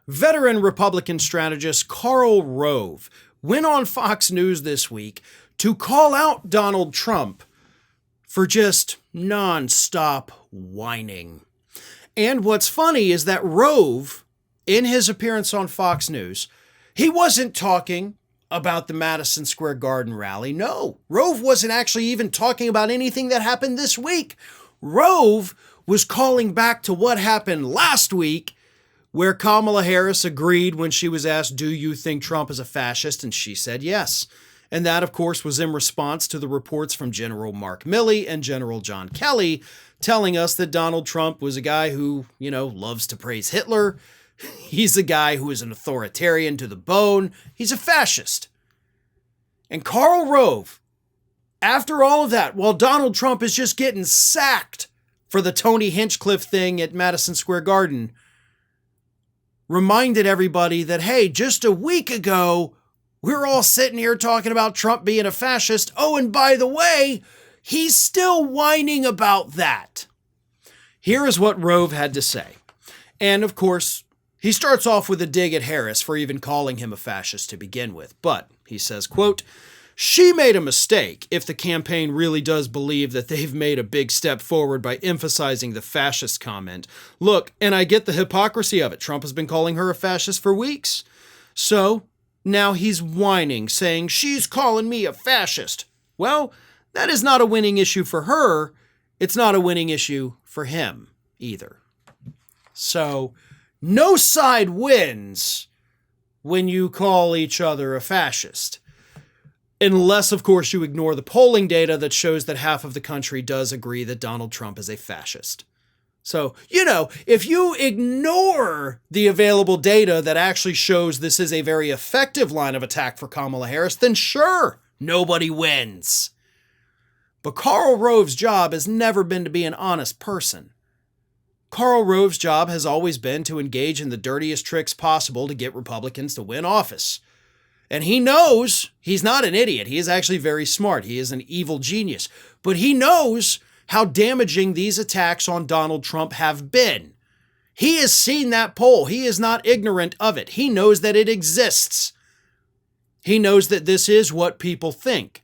Veteran Republican strategist Karl Rove went on Fox News this week to call out Donald Trump for just non-stop whining. And what's funny is that Rove, in his appearance on Fox News, he wasn't talking about the Madison Square Garden rally. No, Rove wasn't actually even talking about anything that happened this week. Rove was calling back to what happened last week, where Kamala Harris agreed when she was asked, "Do you think Trump is a fascist?" And she said yes. And that, of course, was in response to the reports from General Mark Milley and General John Kelly telling us that Donald Trump was a guy who, loves to praise Hitler. He's a guy who is an authoritarian to the bone. He's a fascist. And Karl Rove, after all of that, while Donald Trump is just getting sacked for the Tony Hinchcliffe thing at Madison Square Garden, reminded everybody that, hey, just a week ago, we're all sitting here talking about Trump being a fascist. Oh, and by the way, he's still whining about that. Here is what Rove had to say. And of course, he starts off with a dig at Harris for even calling him a fascist to begin with. But he says, quote, "She made a mistake if the campaign really does believe that they've made a big step forward by emphasizing the fascist comment. Look, and I get the hypocrisy of it. Trump has been calling her a fascist for weeks. So now he's whining, saying she's calling me a fascist. Well, that is not a winning issue for her. It's not a winning issue for him either. So no side wins when you call each other a fascist. Unless, of course, you ignore the polling data that shows that half of the country does agree that Donald Trump is a fascist. So, if you ignore the available data that actually shows this is a very effective line of attack for Kamala Harris, then sure, nobody wins. But Karl Rove's job has never been to be an honest person. Karl Rove's job has always been to engage in the dirtiest tricks possible to get Republicans to win office. And he knows he's not an idiot. He is actually very smart. He is an evil genius. But he knows how damaging these attacks on Donald Trump have been. He has seen that poll. He is not ignorant of it. He knows that it exists. He knows that this is what people think.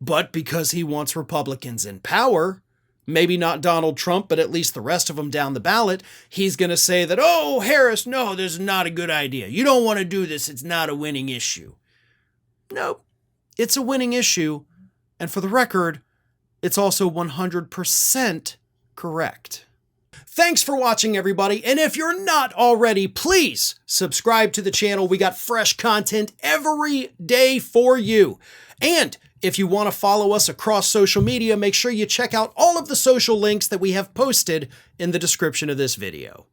But because he wants Republicans in power, maybe not Donald Trump, but at least the rest of them down the ballot, he's going to say that, "Oh, Harris, no, this is not a good idea. You don't want to do this. It's not a winning issue." No, it's a winning issue. And for the record, it's also 100% correct. Thanks for watching, everybody. And if you're not already, please subscribe to the channel. We got fresh content every day for you. And if you want to follow us across social media, make sure you check out all of the social links that we have posted in the description of this video.